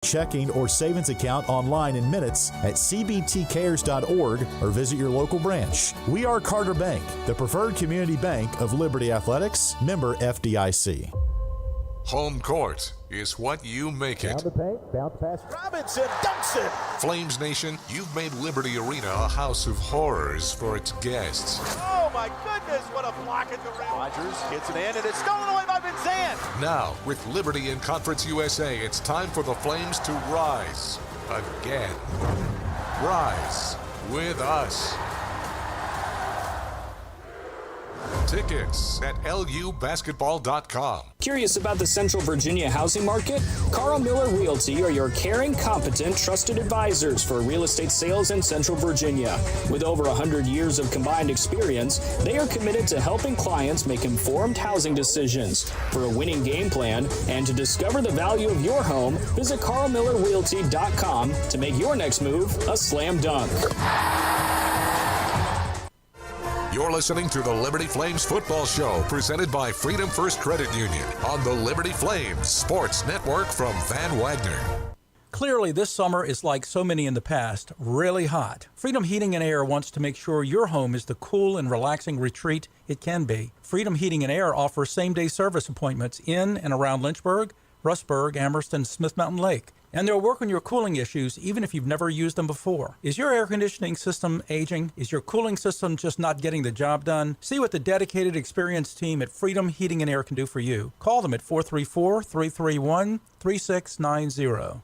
checking or savings account online in minutes at cbtcares.org or visit your local branch. We are Carter Bank, the preferred community bank of Liberty Athletics, member FDIC. Home court is what you make it. Down the paint, bounce pass. Robinson dunks it. Flames Nation, you've made Liberty Arena a house of horrors for its guests. Oh my goodness, what a block at the rim. Rogers gets it in and it's stolen away by Vinzant. Now, with Liberty in Conference USA, it's time for the Flames to rise again. Rise with us. Tickets at lubasketball.com. Curious about the Central Virginia housing market? Carl Miller Realty are your caring, competent, trusted advisors for real estate sales in Central Virginia. With over 100 years of combined experience, they are committed to helping clients make informed housing decisions. For a winning game plan and to discover the value of your home, visit carlmillerrealty.com to make your next move a slam dunk. You're listening to the Liberty Flames Football Show, presented by Freedom First Credit Union on the Liberty Flames Sports Network from Van Wagner. Clearly, this summer is like so many in the past, really hot. Freedom Heating and Air wants to make sure your home is the cool and relaxing retreat it can be. Freedom Heating and Air offers same-day service appointments in and around Lynchburg, Rustburg, Amherst, and Smith Mountain Lake. And they'll work on your cooling issues even if you've never used them before. Is your air conditioning system aging? Is your cooling system just not getting the job done? See what the dedicated, experienced team at Freedom Heating and Air can do for you. Call them at 434-331-3690.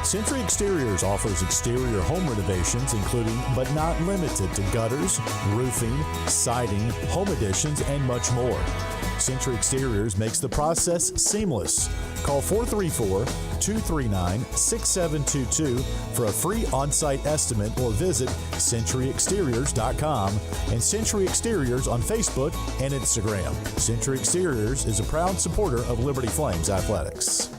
Century Exteriors offers exterior home renovations, including but not limited to gutters, roofing, siding, home additions, and much more. Century Exteriors makes the process seamless. Call 434-239-6722 for a free on-site estimate or visit centuryexteriors.com and Century Exteriors on Facebook and Instagram. Century Exteriors is a proud supporter of Liberty Flames Athletics.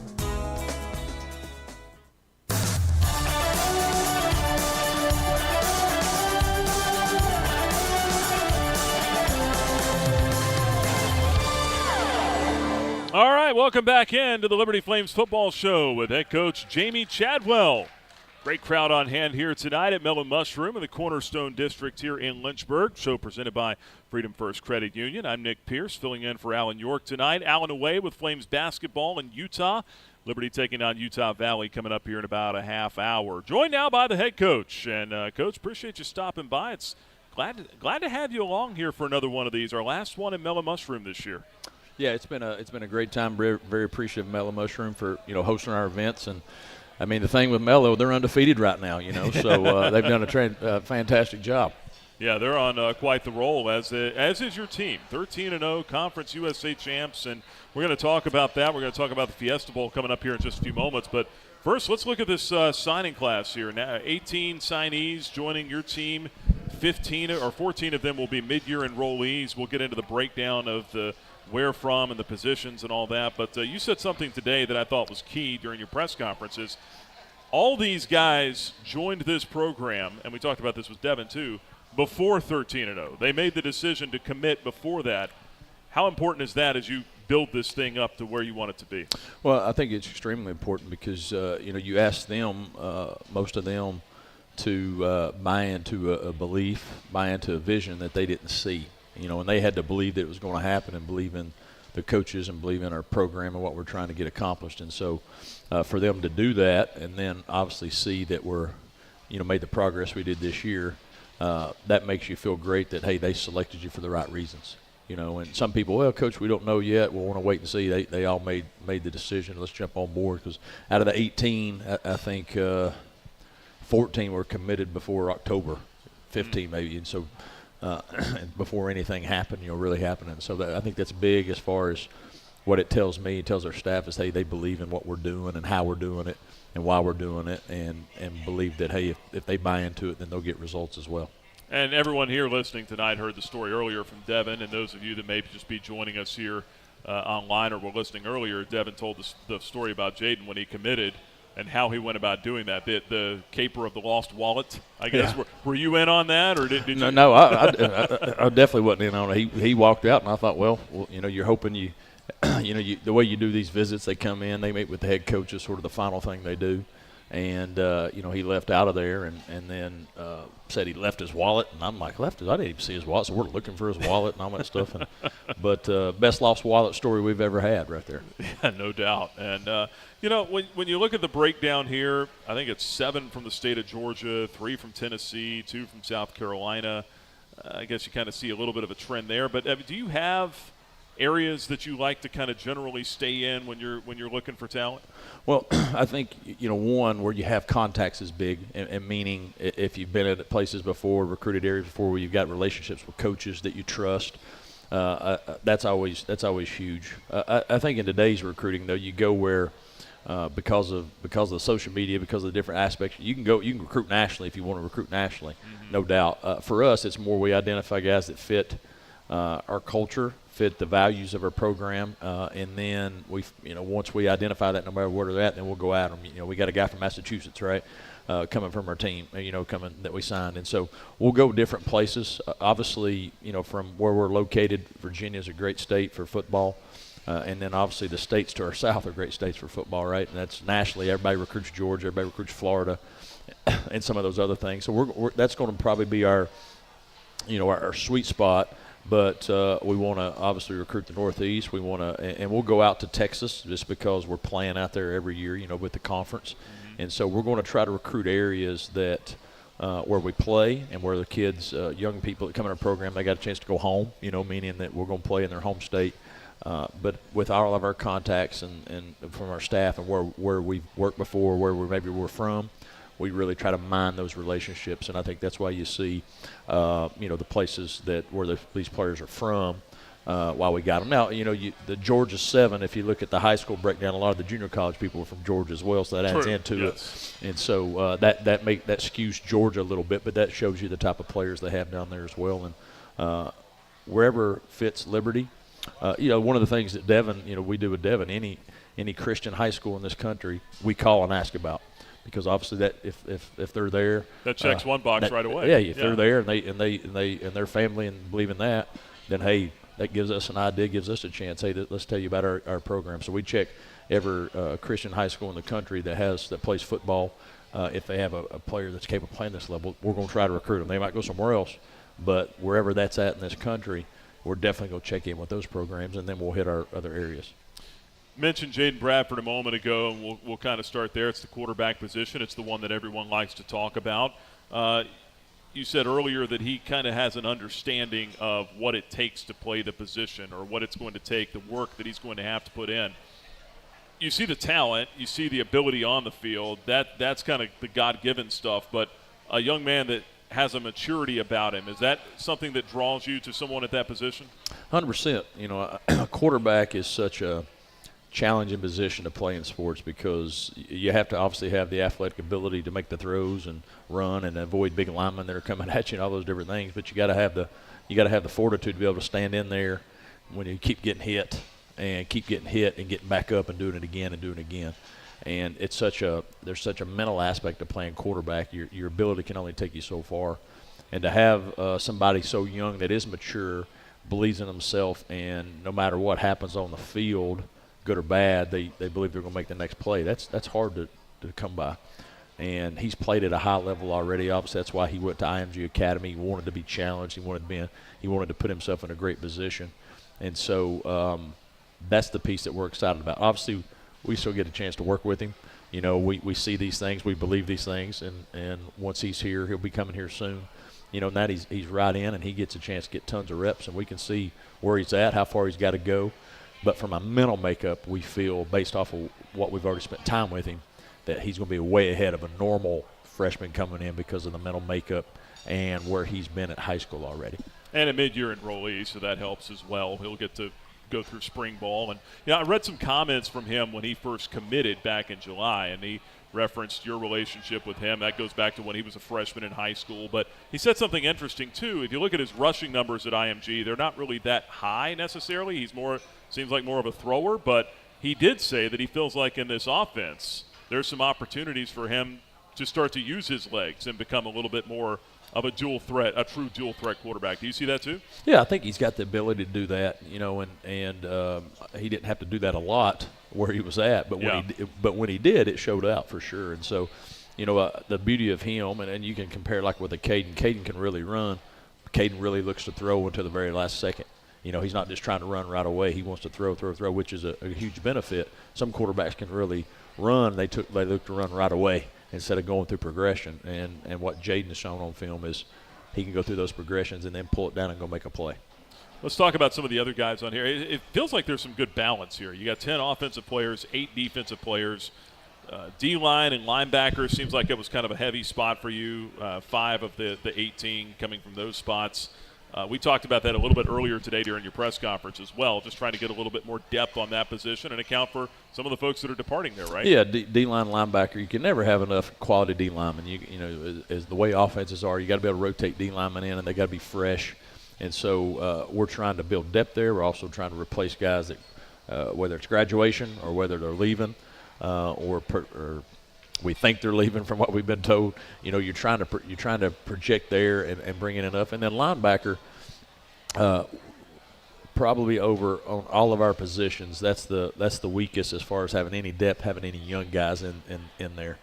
All right, welcome back into the Liberty Flames Football Show with head coach Jamie Chadwell. Great crowd on hand here tonight at Melon Mushroom in the Cornerstone District here in Lynchburg. Show presented by Freedom First Credit Union. I'm Nick Pierce, filling in for Alan York tonight. Alan away with Flames basketball in Utah. Liberty taking on Utah Valley coming up here in about a half hour. Joined now by the head coach. And, Coach, appreciate you stopping by. It's glad to have you along here for another one of these, our last one at Melon Mushroom this year. Yeah, it's been a great time. Very, very appreciative of Mellow Mushroom for hosting our events. And I mean, the thing with Mellow, they're undefeated right now. So they've done a fantastic job. Yeah, they're on quite the roll, as is your team. 13-0 Conference USA champs, and we're going to talk about that. We're going to talk about the Fiesta Bowl coming up here in just a few moments. But first, let's look at this signing class here. Now, 18 signees joining your team. 14 of them will be mid-year enrollees. We'll get into the breakdown of the where from and the positions and all that. But you said something today that I thought was key during your press conferences. All these guys joined this program, and we talked about this with Devin too, before 13-0. They made the decision to commit before that. How important is that as you build this thing up to where you want it to be? Well, I think it's extremely important because, you ask them, most of them, to buy into a belief, buy into a vision that they didn't see. And they had to believe that it was going to happen and believe in the coaches and believe in our program and what we're trying to get accomplished. And so for them to do that and then obviously see that we're, made the progress we did this year, that makes you feel great that, hey, they selected you for the right reasons. And some people, well, Coach, we don't know yet. We'll want to wait and see. They all made the decision. Let's jump on board because out of the 18, I think 14 were committed before October 15 maybe. And so before anything happened, really happened. And so I think that's big as far as what it tells me. It tells our staff is, hey, they believe in what we're doing and how we're doing it and why we're doing it and believe that, hey, if they buy into it, then they'll get results as well. And everyone here listening tonight heard the story earlier from Devin, and those of you that may just be joining us here online or were listening earlier, Devin told the story about Jaden when he committed and how he went about doing that. The caper of the lost wallet, I guess. Yeah. Were you in on that, or did you? No, I definitely wasn't in on it. He walked out, and I thought, well, you're hoping you the way you do these visits, they come in, they meet with the head coach is sort of the final thing they do. And, he left out of there and then said he left his wallet. And I'm like, I didn't even see his wallet. So we're looking for his wallet and all that stuff. But best lost wallet story we've ever had right there. Yeah, no doubt. And, when you look at the breakdown here, I think it's 7 from the state of Georgia, 3 from Tennessee, 2 from South Carolina. I guess you kind of see a little bit of a trend there. But do you have areas that you like to kind of generally stay in when you're looking for talent? Well, I think, one, where you have contacts is big, and meaning if you've been at places before, recruited areas before, where you've got relationships with coaches that you trust, that's always huge. I think in today's recruiting, though, you go where because of the social media, because of the different aspects, you can recruit nationally if you want to recruit nationally, no doubt. For us, it's more we identify guys that fit our culture, fit the values of our program, and then once we identify that, no matter where they're at, then we'll go at them. We got a guy from Massachusetts, right, coming from our team, coming that we signed, and so we'll go different places. Obviously, from where we're located, Virginia is a great state for football, and then obviously the states to our south are great states for football, right? And that's nationally. Everybody recruits Georgia, everybody recruits Florida, and some of those other things. So that's going to probably be our sweet spot. But we want to obviously recruit the Northeast. We want to, and we'll go out to Texas just because we're playing out there every year, with the conference. And so we're going to try to recruit areas that where we play and where the kids, young people that come in our program, they got a chance to go home, meaning that we're going to play in their home state. But with all of our contacts and from our staff and where we've worked before, where we're from, we really try to mine those relationships, and I think that's why you see, the places where these players are from, while we got them. Now, the Georgia 7, if you look at the high school breakdown, a lot of the junior college people are from Georgia as well, so that adds into it. And so that skews Georgia a little bit, but that shows you the type of players they have down there as well. And wherever fits Liberty, one of the things that Devin, we do with Devin, any Christian high school in this country, we call and ask about. Because obviously that if they're there, that checks one box right away. Yeah, if they're there and their family and believe in that, then hey, that gives us an idea, gives us a chance. Hey, let's tell you about our program. So we check every Christian high school in the country that plays football. If they have a player that's capable of playing this level, we're going to try to recruit them. They might go somewhere else, but wherever that's at in this country, we're definitely going to check in with those programs, and then we'll hit our other areas. Mentioned Jaden Bradford a moment ago, and we'll kind of start there. It's the quarterback position. It's the one that everyone likes to talk about. You said earlier that he kind of has an understanding of what it takes to play the position, or what it's going to take, the work that he's going to have to put in. You see the talent, you see the ability on the field. That's kind of the God-given stuff. But a young man that has a maturity about him, is that something that draws you to someone at that position? 100%. A quarterback is such a challenging position to play in sports because you have to obviously have the athletic ability to make the throws and run and avoid big linemen that are coming at you and all those different things. But you got to have the fortitude to be able to stand in there when you keep getting hit and getting back up and doing it again and doing it again. And there's such a mental aspect of playing quarterback. Your ability can only take you so far, and to have somebody so young that is mature, believes in himself, and no matter what happens on the field, good or bad, they believe they're going to make the next play. That's hard to come by. And he's played at a high level already. Obviously, that's why he went to IMG Academy. He wanted to be challenged. He wanted to put himself in a great position. And so that's the piece that we're excited about. Obviously, we still get a chance to work with him. We see these things. We believe these things. And once he's here, he'll be coming here soon. Now he's right in, and he gets a chance to get tons of reps, and we can see where he's at, how far he's got to go. But from a mental makeup, we feel, based off of what we've already spent time with him, that he's going to be way ahead of a normal freshman coming in because of the mental makeup and where he's been at high school already. And a mid-year enrollee, so that helps as well. He'll get to go through spring ball. And I read some comments from him when he first committed back in July, and he referenced your relationship with him. That goes back to when he was a freshman in high school. But he said something interesting, too. If you look at his rushing numbers at IMG, they're not really that high necessarily. He's seems like more of a thrower. But he did say that he feels like in this offense, there's some opportunities for him to start to use his legs and become a little bit more of a dual threat, a true dual threat quarterback. Do you see that too? Yeah, I think he's got the ability to do that, and he didn't have to do that a lot where he was at, but when he did, it showed out for sure. And so, the beauty of him, and you can compare like with a Caden. Caden can really run. Caden really looks to throw until the very last second. He's not just trying to run right away. He wants to throw, which is a huge benefit. Some quarterbacks can really run. They look to run right away instead of going through progression. And what Jaden has shown on film is he can go through those progressions and then pull it down and go make a play. Let's talk about some of the other guys on here. It feels like there's some good balance here. You got 10 offensive players, 8 defensive players. D-line and linebacker seems like it was kind of a heavy spot for you. 5 of the 18 coming from those spots. We talked about that a little bit earlier today during your press conference as well, just trying to get a little bit more depth on that position and account for some of the folks that are departing there, right? Yeah, D-line linebacker, you can never have enough quality D-linemen. As the way offenses are, you got to be able to rotate D-linemen in, and they got to be fresh. And so we're trying to build depth there. We're also trying to replace guys that, whether it's graduation or whether they're leaving, or we think they're leaving from what we've been told. You're trying to project there and bring in enough. And then linebacker, probably over on all of our positions, that's the weakest as far as having any depth, having any young guys in there.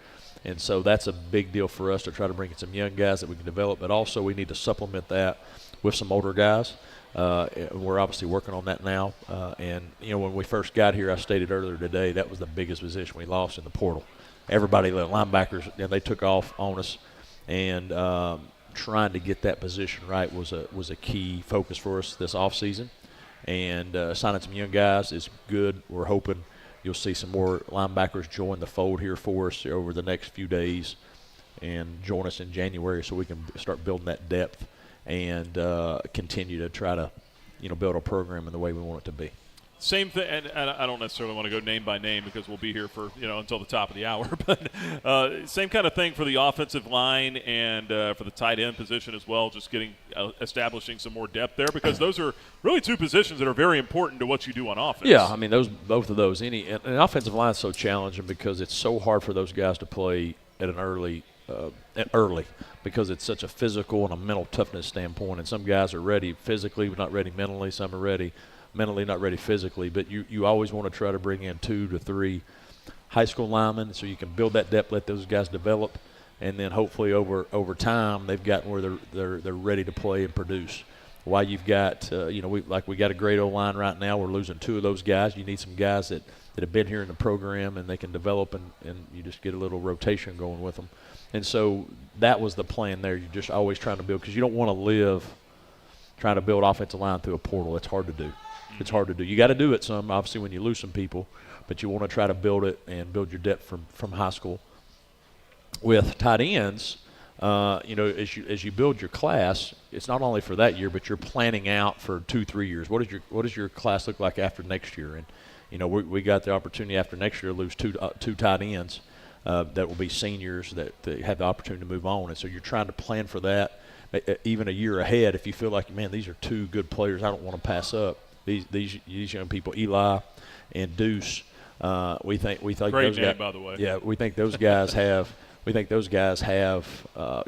And so that's a big deal for us to try to bring in some young guys that we can develop. But also we need to supplement that with some older guys. We're obviously working on that now. And when we first got here, I stated earlier today, that was the biggest position we lost in the portal. Everybody, the linebackers, they took off on us, and trying to get that position right was a key focus for us this offseason. And signing some young guys is good. We're hoping you'll see some more linebackers join the fold here for us over the next few days and join us in January so we can start building that depth and continue to try to build a program in the way we want it to be. Same thing, and I don't necessarily want to go name by name because we'll be here for until the top of the hour. But same kind of thing for the offensive line and for the tight end position as well. Just establishing some more depth there because those are really 2 positions that are very important to what you do on offense. Yeah, I mean both of those. And an offensive line is so challenging because it's so hard for those guys to play at an early because it's such a physical and a mental toughness standpoint. And some guys are ready physically, but not ready mentally. Some are ready mentally, not ready physically. But you always want to try to bring in 2 to 3 high school linemen so you can build that depth, let those guys develop, and then hopefully over time they've gotten where they're ready to play and produce. While you've got we got a great O-line right now, we're losing 2 of those guys. You need some guys that have been here in the program and they can develop and you just get a little rotation going with them. And so that was the plan there. You're just always trying to build because you don't want to live trying to build offensive line through a portal. It's hard to do. It's hard to do. You got to do it some, obviously, when you lose some people, but you want to try to build it and build your depth from high school. With tight ends, as you build your class, it's not only for that year, but you're planning out for 2-3 years. What does your class look like after next year? And we got the opportunity after next year to lose two tight ends that will be seniors that have the opportunity to move on. And so you're trying to plan for that even a year ahead. If you feel like, man, these are 2 good players I don't want to pass up. These young people, Eli and Deuce, we think great those name, guys, by the way. Yeah, we think those guys have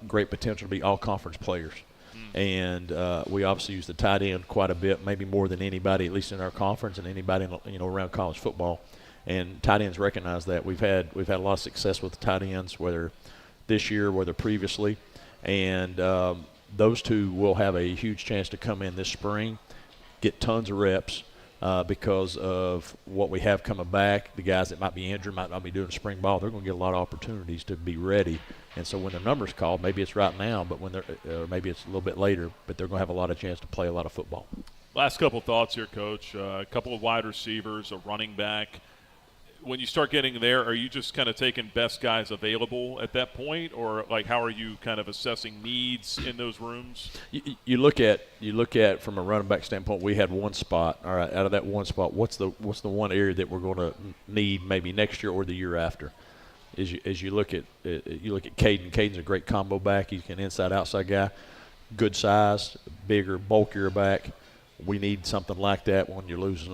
great potential to be all conference players. And we obviously use the tight end quite a bit, maybe more than anybody, at least in our conference, and anybody around college football. And tight ends recognize that. We've had a lot of success with the tight ends, whether this year, whether previously, and those 2 will have a huge chance to come in this spring, get tons of reps because of what we have coming back. The guys that might be injured, might not be doing spring ball, they're going to get a lot of opportunities to be ready. And so when the number's called, maybe it's right now, but maybe it's a little bit later, but they're going to have a lot of chance to play a lot of football. Last couple of thoughts here, Coach. A couple of wide receivers, a running back. When you start getting there, are you just kind of taking best guys available at that point, or how are you kind of assessing needs in those rooms? You look at from a running back standpoint. We had 1 spot. All right, out of that 1 spot, what's the one area that we're going to need maybe next year or the year after? As you look at Caden. Caden's a great combo back. He's an inside outside guy, good size, bigger, bulkier back. we need something like that when you lose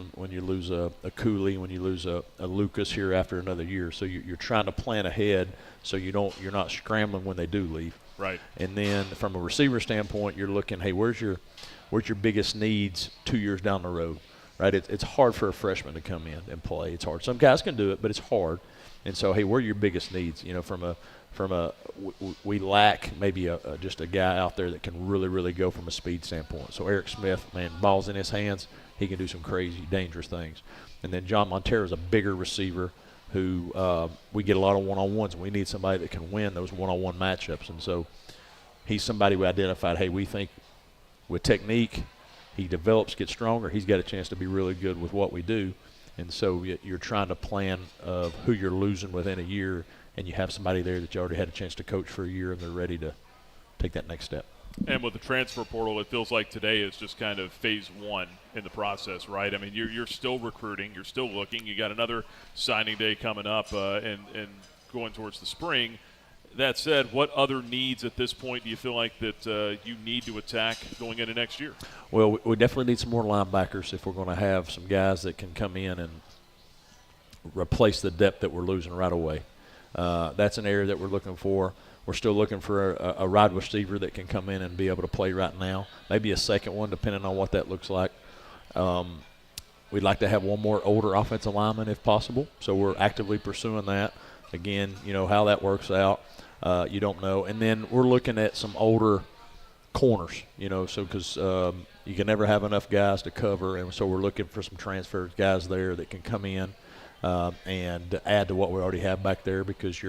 a Cooley, when you lose a Lucas here after another year. So you're trying to plan ahead so you're not scrambling when they do leave. Right. And then from a receiver standpoint, you're looking, hey, where's your biggest needs 2 years down the road, right? It's hard for a freshman to come in and play. It's hard. Some guys can do it, but it's hard. And so, hey, where are your biggest needs? You know, we lack maybe just a guy out there that can really, really go from a speed standpoint. So Eric Smith, man, ball's in his hands. He can do some crazy, dangerous things. And then John Montero is a bigger receiver who we get a lot of one-on-ones, and we need somebody that can win those one-on-one matchups. And so he's somebody we identified, hey, we think with technique, he develops, gets stronger. He's got a chance to be really good with what we do. And so you're trying to plan of who you're losing within a year, and you have somebody there that you already had a chance to coach for a year, and they're ready to take that next step. And with the transfer portal, it feels like today is just kind of phase one in the process, right? I mean, you're still recruiting, you're still looking. You got another signing day coming up and going towards the spring. That said, what other needs at this point do you feel like that you need to attack going into next year? Well, we definitely need some more linebackers if we're going to have some guys that can come in and replace the depth that we're losing right away. That's an area that we're looking for. We're still looking for a wide receiver that can come in and be able to play right now, maybe a second one depending on what that looks like. We'd like to have one more older offensive lineman if possible, so we're actively pursuing that. Again, you know, how that works out, you don't know. And then we're looking at some older corners, you know, so because you can never have enough guys to cover, and so we're looking for some transfer guys there that can come in and add to what we already have back there, because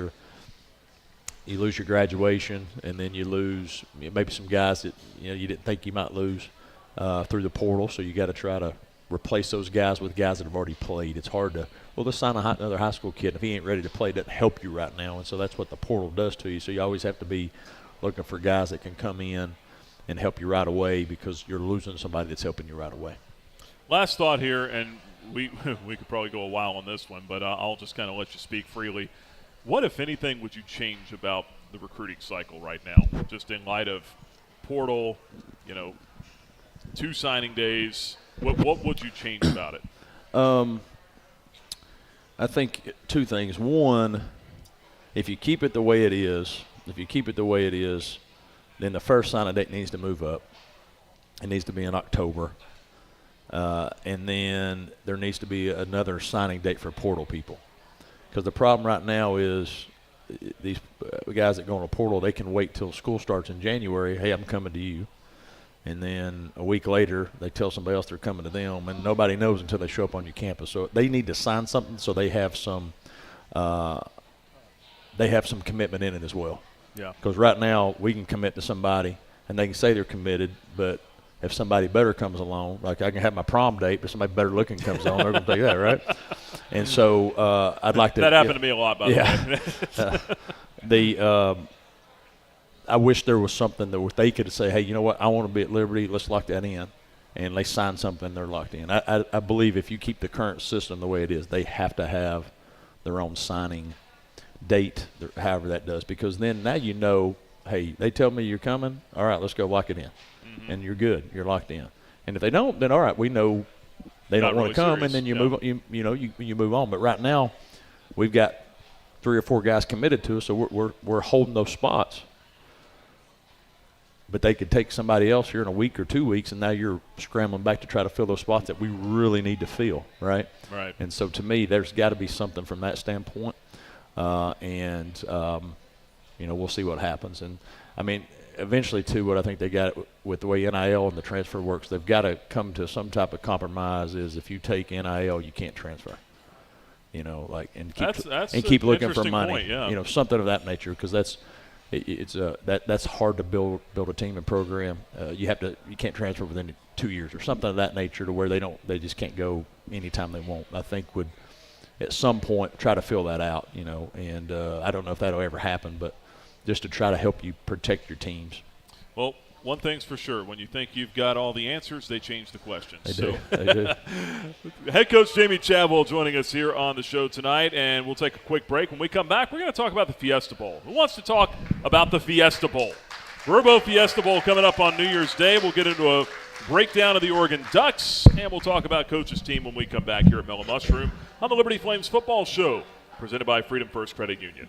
you lose your graduation, and then you lose maybe some guys that you didn't think you might lose through the portal. So you got to try to replace those guys with guys that have already played. It's hard to let's sign another high school kid. If he ain't ready to play, it doesn't help you right now, and so that's what the portal does to you. So you always have to be looking for guys that can come in and help you right away, because you're losing somebody that's helping you right away. Last thought here, and we could probably go a while on this one, but I'll just kind of let you speak freely. What, if anything, would you change about the recruiting cycle right now, just in light of portal, 2 signing days? What would you change about it? I think 2 things. One, if you keep it the way it is, then the first signing date needs to move up. It needs to be in October. And then there needs to be another signing date for portal people. Because the problem right now is these guys that go on a portal, they can wait till school starts in January. Hey, I'm coming to you. And then a week later, they tell somebody else they're coming to them, and nobody knows until they show up on your campus. So they need to sign something so they have some commitment in it as well. Yeah. Because right now we can commit to somebody, and they can say they're committed, but if somebody better comes along, like I can have my prom date, but somebody better looking comes along, they're going to take that, right? And so I'd like to. That happened to me a lot, by the way. I wish there was something that they could say, hey, you know what, I want to be at Liberty, let's lock that in. And they sign something, they're locked in. I believe if you keep the current system the way it is, they have to have their own signing date, however that does. Because then now you know, hey, they tell me you're coming, all right, let's go lock it in. Mm-hmm. And you're good, you're locked in. And if they don't, then all right, we know they don't want to come, serious. And then you move on, you move on. But right now we've got 3 or 4 guys committed to us, so we're holding those spots. But they could take somebody else here in a week or 2 weeks, and now you're scrambling back to try to fill those spots that we really need to fill, right? Right. And so to me, there's got to be something from that standpoint. We'll see what happens. And, I mean, eventually, too, what I think they got with the way NIL and the transfer works, they've got to come to some type of compromise is if you take NIL, you can't transfer. And keep looking for money. Point, yeah. Something of that nature, because that's hard to build a team and program. You can't transfer within 2 years or something of that nature to where they just can't go anytime they want. I think would at some point try to fill that out, and I don't know if that'll ever happen, but just to try to help you protect your teams. Well, one thing's for sure. When you think you've got all the answers, they change the questions. They do. Head coach Jamie Chadwell joining us here on the show tonight, and we'll take a quick break. When we come back, we're going to talk about the Fiesta Bowl. Who wants to talk about the Fiesta Bowl? Verbo Fiesta Bowl coming up on New Year's Day. We'll get into a breakdown of the Oregon Ducks, and we'll talk about Coach's team when we come back here at Mellow Mushroom on the Liberty Flames Football Show, presented by Freedom First Credit Union.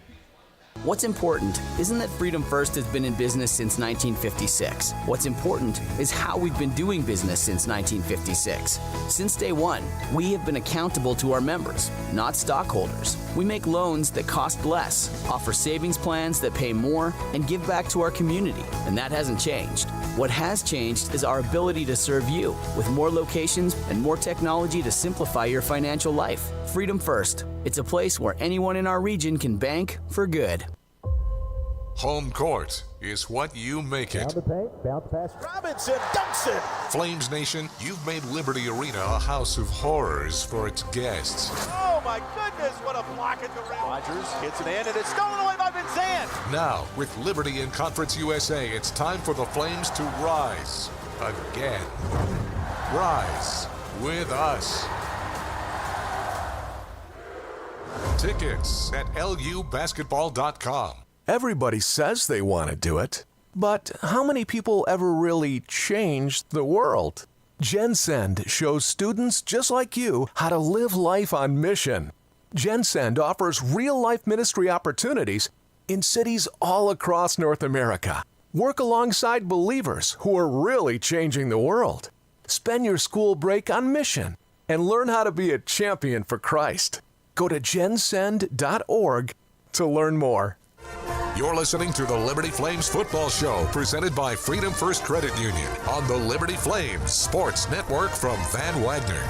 What's important isn't that Freedom First has been in business since 1956. What's important is how we've been doing business since 1956. Since day one, we have been accountable to our members, not stockholders. We make loans that cost less, offer savings plans that pay more, and give back to our community, and that hasn't changed. What has changed is our ability to serve you with more locations and more technology to simplify your financial life. Freedom First. It's a place where anyone in our region can bank for good. Home court is what you make it. Bounce pass. Robinson dunks it. Flames Nation, you've made Liberty Arena a house of horrors for its guests. Oh my goodness, what a block at the rim. Rogers gets it in, and it's stolen away by Van Zandt. Now, with Liberty in Conference USA, it's time for the Flames to rise again. Rise with us. Tickets at lubasketball.com. Everybody says they want to do it, but how many people ever really change the world? GenSend shows students just like you how to live life on mission. GenSend offers real-life ministry opportunities in cities all across North America. Work alongside believers who are really changing the world. Spend your school break on mission and learn how to be a champion for Christ. Go to gensend.org to learn more. You're listening to the Liberty Flames Football Show, presented by Freedom First Credit Union on the Liberty Flames Sports Network from Van Wagner.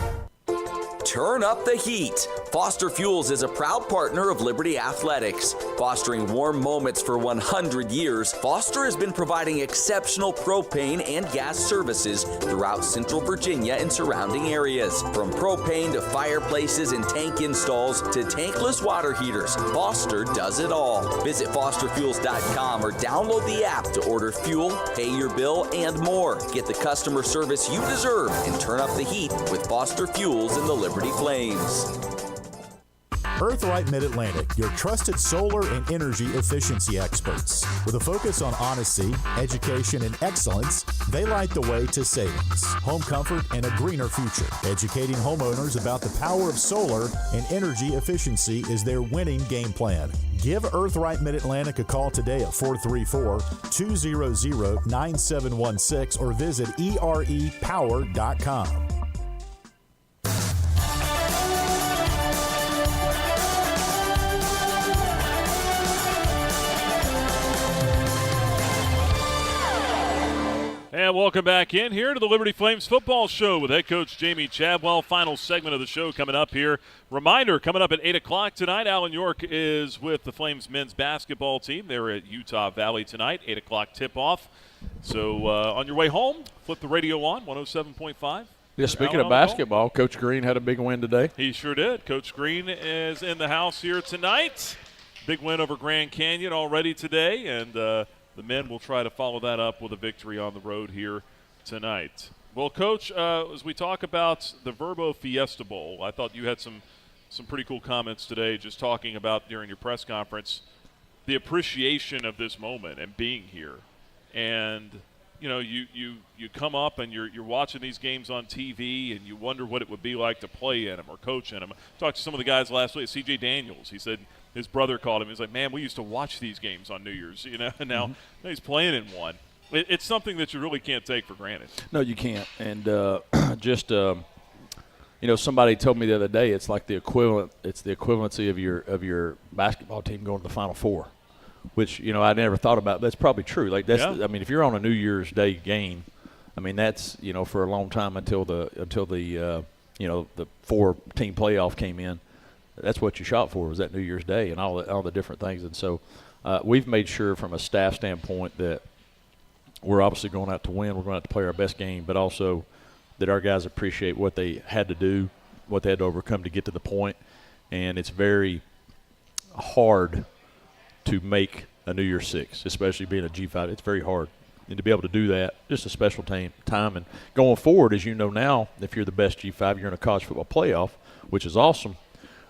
Turn up the heat. Foster Fuels is a proud partner of Liberty Athletics. Fostering warm moments for 100 years, Foster has been providing exceptional propane and gas services throughout Central Virginia and surrounding areas. From propane to fireplaces and tank installs to tankless water heaters, Foster does it all. Visit fosterfuels.com or download the app to order fuel, pay your bill, and more. Get the customer service you deserve and turn up the heat with Foster Fuels and the Liberty Flames. Earthright Mid-Atlantic, your trusted solar and energy efficiency experts. With a focus on honesty, education, and excellence, they light the way to savings, home comfort, and a greener future. Educating homeowners about the power of solar and energy efficiency is their winning game plan. Give Earthright Mid-Atlantic a call today at 434-200-9716 or visit erepower.com. And welcome back in here to the Liberty Flames Football Show with head coach Jamie Chadwell. Final segment of the show coming up here. Reminder, coming up at 8 o'clock tonight, Alan York is with the Flames men's basketball team. They're at Utah Valley tonight, 8 o'clock tip-off. So on your way home, flip the radio on, 107.5. Yeah, speaking of basketball, Coach Green had a big win today. He sure did. Coach Green is in the house here tonight. Big win over Grand Canyon already today, and the men will try to follow that up with a victory on the road here tonight. Well, Coach, as we talk about the Verbo Fiesta Bowl, I thought you had some pretty cool comments today just talking about during your press conference the appreciation of this moment and being here. And, you know, you come up and you're watching these games on TV and you wonder what it would be like to play in them or coach in them. I talked to some of the guys last week, C.J. Daniels. He said his brother called him. He's like, man, we used to watch these games on New Year's, you know, and now he's playing in one. It's something that you really can't take for granted. No, you can't. And you know, somebody told me the other day it's like the equivalent. It's the equivalency of your basketball team going to the Final Four, which, you know, I never thought about. That's probably true. Like that's, I mean, if you're on a New Year's Day game, I mean that's, you know, for a long time until the you know, the 4-team playoff came in. That's what you shot for, was that New Year's Day and all the different things. And so we've made sure from a staff standpoint that we're obviously going out to win. We're going out to play our best game, but also that our guys appreciate what they had to do, what they had to overcome to get to the point. And it's very hard to make a New Year's Six, especially being a G5. It's very hard. And to be able to do that, just a special time. And going forward, as you know now, if you're the best G5, you're in a college football playoff, which is awesome.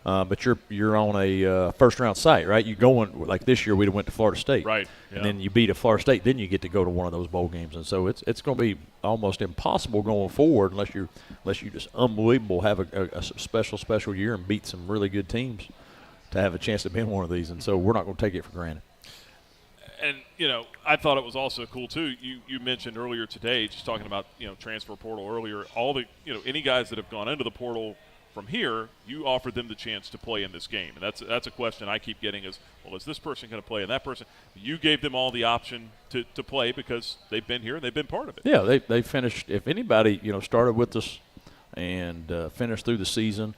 but you're on a first-round site, right? You going like this year, we'd have went to Florida State, right? Yeah. And then you beat a Florida State, then you get to go to one of those bowl games, and so it's going to be almost impossible going forward unless you just unbelievable have a special year and beat some really good teams to have a chance to be in one of these, and so we're not going to take it for granted. And, I thought it was also cool, too. You mentioned earlier today, just talking about, transfer portal earlier, all the, any guys that have gone into the portal from here, you offered them the chance to play in this game. And that's a question I keep getting is, well, is this person going to play and that person? You gave them all the option to play because they've been here and they've been part of it. Yeah, they finished. If anybody, started with us and finished through the season,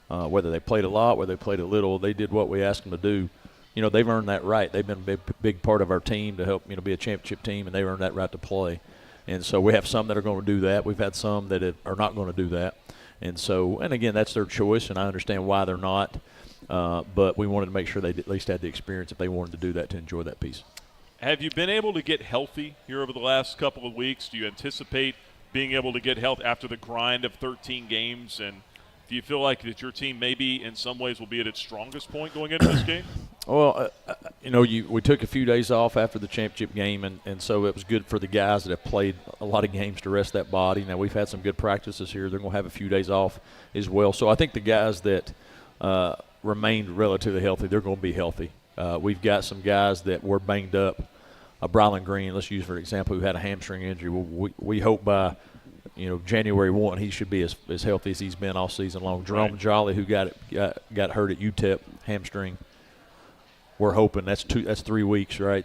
whether they played a lot, whether they played a little, they did what we asked them to do. They've earned that right. They've been a big part of our team to help, be a championship team, and they've earned that right to play. And so we have some that are going to do that. We've had some that are not going to do that. And so, and again, that's their choice, and I understand why they're not. But we wanted to make sure they at least had the experience if they wanted to do that to enjoy that piece. Have you been able to get healthy here over the last couple of weeks? Do you anticipate being able to get healthy after the grind of 13 games? And do you feel like that your team maybe in some ways will be at its strongest point going into this game? Well, we took a few days off after the championship game, and so it was good for the guys that have played a lot of games to rest that body. Now, we've had some good practices here. They're going to have a few days off as well. So I think the guys that remained relatively healthy, they're going to be healthy. We've got some guys that were banged up. Brylan Green, let's use for example, who had a hamstring injury. We hope by January 1 he should be as healthy as he's been all season long. Jerome Jolly, who got hurt at UTEP, hamstring. We're hoping that's 3 weeks, right,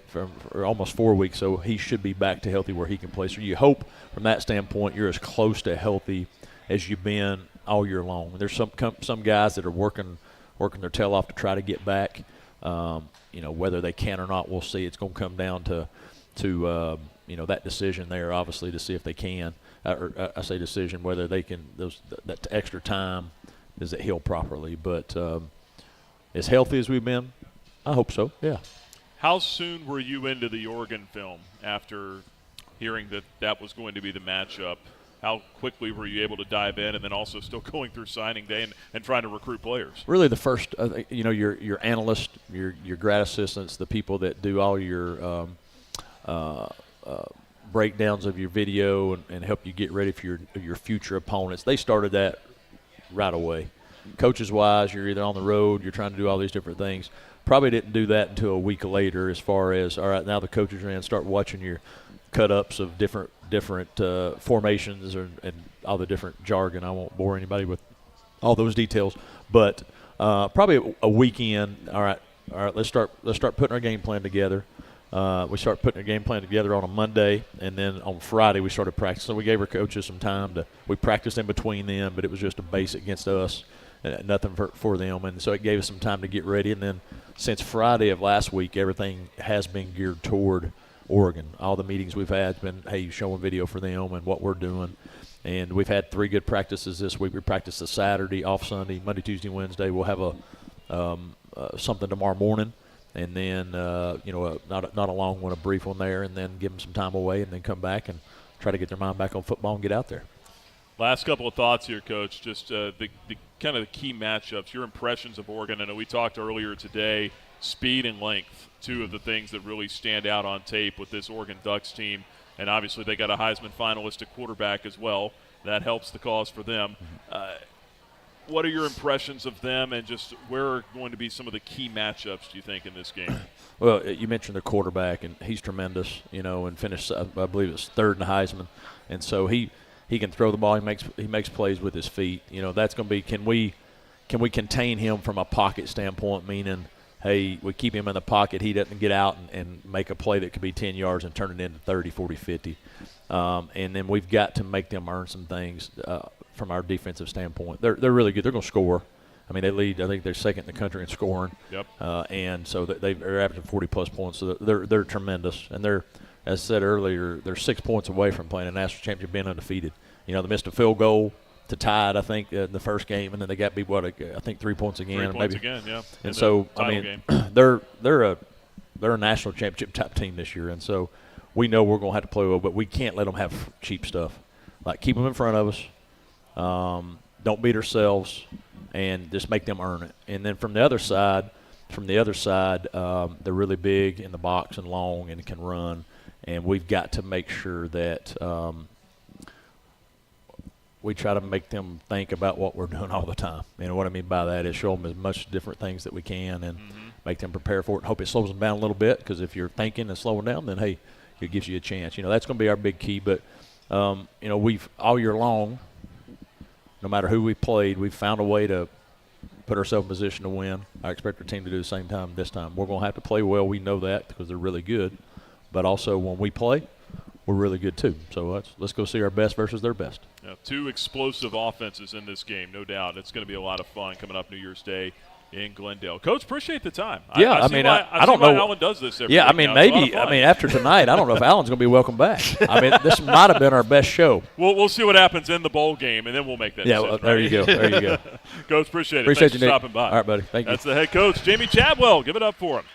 or almost 4 weeks, so he should be back to healthy where he can play. So you hope from that standpoint you're as close to healthy as you've been all year long. There's some guys that are working their tail off to try to get back. Whether they can or not, we'll see. It's going to come down to that decision there, obviously, to see if they can. I say decision, whether they can. That extra time, does it heal properly? But as healthy as we've been, I hope so, yeah. How soon were you into the Oregon film after hearing that was going to be the matchup? How quickly were you able to dive in, and then also still going through signing day and trying to recruit players? Really the first, your analysts, your grad assistants, the people that do all your breakdowns of your video and help you get ready for your future opponents, they started that right away. Coaches-wise, you're either on the road, you're trying to do all these different things. Probably didn't do that until a week later as far as, all right, now the coaches are in, start watching your cut-ups of different formations and all the different jargon. I won't bore anybody with all those details. But probably a weekend, all right, let's start putting our game plan together. We start putting a game plan together on a Monday, and then on Friday we started practicing. So we gave our coaches some time we practiced in between them, but it was just a base against us, nothing for them. And so it gave us some time to get ready. And then since Friday of last week, everything has been geared toward Oregon. All the meetings we've had has been, hey, showing video for them and what we're doing. And we've had 3 good practices this week. We practiced a Saturday, off Sunday, Monday, Tuesday, Wednesday. We'll have something tomorrow morning. And then, not a long one, a brief one there, and then give them some time away and then come back and try to get their mind back on football and get out there. Last couple of thoughts here, Coach. Just the kind of the key matchups, your impressions of Oregon. I know we talked earlier today, speed and length, 2 of the things that really stand out on tape with this Oregon Ducks team. And obviously they got a Heisman finalist at quarterback as well. That helps the cause for them. What are your impressions of them, and just where are going to be some of the key matchups, do you think, in this game? Well, you mentioned the quarterback, and he's tremendous, and finished, I believe it's 3rd in the Heisman. And so he can throw the ball. He makes plays with his feet. That's going to be, can we contain him from a pocket standpoint, meaning, hey, we keep him in the pocket, he doesn't get out and make a play that could be 10 yards and turn it into 30, 40, 50. And then we've got to make them earn some things from our defensive standpoint. They're really good. They're going to score. I mean, they lead. I think they're 2nd in the country in scoring. Yep. And so they're averaging 40-plus points. So they're tremendous. And they're, as I said earlier, they're 6 points away from playing a national championship, being undefeated. They missed a field goal to tie it, I think, in the first game, and then they got beat, I think 3 points again. 3 points again, yeah. And so, I mean, they're a national championship type team this year, and so we know we're going to have to play well, but we can't let them have cheap stuff. Like, keep them in front of us. Don't beat ourselves, and just make them earn it. And then from the other side, they're really big in the box and long and can run, and we've got to make sure that we try to make them think about what we're doing all the time. And what I mean by that is show them as much different things that we can and make them prepare for it and hope it slows them down a little bit, because if you're thinking and slowing down, then, hey, it gives you a chance. That's going to be our big key. But, we've all year long, no matter who we played, we've found a way to put ourselves in position to win. I expect our team to do the same time this time. We're going to have to play well. We know that because they're really good. But also when we play, we're really good too. So let's go see our best versus their best. Yeah, 2 explosive offenses in this game, no doubt. It's going to be a lot of fun coming up New Year's Day in Glendale. Coach, appreciate the time. Yeah, I don't know why Alan does this every week now. Maybe. After tonight, I don't know if Alan's going to be welcome back. This might have been our best show. We'll see what happens in the bowl game, and then we'll make that decision. Yeah, there you go. There you go. Coach, appreciate it. Appreciate Thanks you, for Nick. stopping by. All right, buddy. Thank you. That's the head coach, Jamie Chadwell. Give it up for him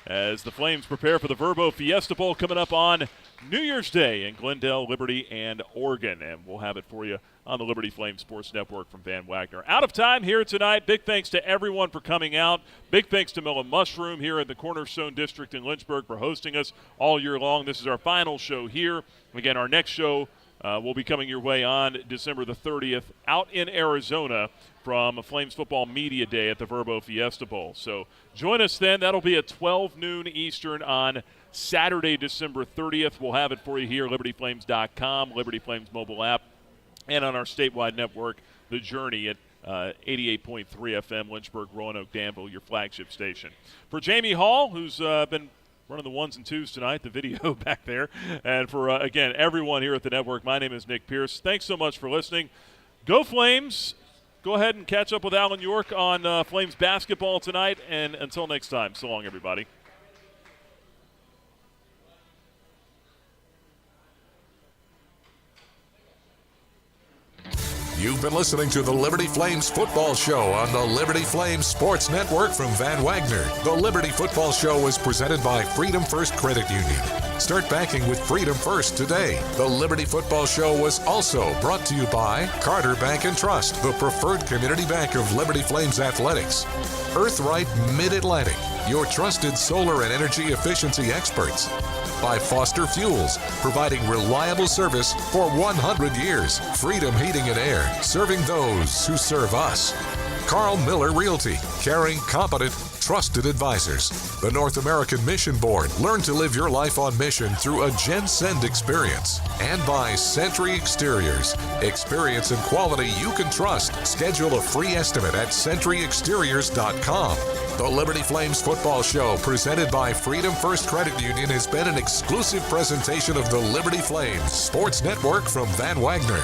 as the Flames prepare for the Verbo Fiesta Bowl coming up on New Year's Day in Glendale, Liberty, and Oregon. And we'll have it for you on the Liberty Flames Sports Network from Van Wagner. Out of time here tonight. Big thanks to everyone for coming out. Big thanks to Mill & Mushroom here in the Cornerstone District in Lynchburg for hosting us all year long. This is our final show here. Again, our next show will be coming your way on December the 30th out in Arizona from Flames Football Media Day at the Verbo Fiesta Bowl. So join us then. That'll be at 12 noon Eastern on Saturday, December 30th. We'll have it for you here, libertyflames.com, Liberty Flames mobile app, and on our statewide network, The Journey at 88.3 FM, Lynchburg, Roanoke, Danville, your flagship station. For Jamie Hall, who's been running the 1s and 2s tonight, the video back there, and for, again, everyone here at the network, my name is Nick Pierce. Thanks so much for listening. Go Flames. Go ahead and catch up with Alan York on Flames basketball tonight, and until next time, so long, everybody. You've been listening to the Liberty Flames Football Show on the Liberty Flames Sports Network from Van Wagner. The Liberty Football Show is presented by Freedom First Credit Union. Start banking with Freedom First today. The Liberty Football Show was also brought to you by Carter Bank and Trust, the preferred community bank of Liberty Flames Athletics. Earthright Mid-Atlantic, your trusted solar and energy efficiency experts. By Foster Fuels, providing reliable service for 100 years. Freedom Heating and Air, serving those who serve us. Carl Miller Realty, caring, competent, trusted advisors. The North American Mission Board, learn to live your life on mission through a GenSend experience. And by Century Exteriors, experience and quality you can trust. Schedule a free estimate at centuryexteriors.com. The Liberty Flames Football Show, presented by Freedom First Credit Union, has been an exclusive presentation of the Liberty Flames Sports Network from Van Wagner.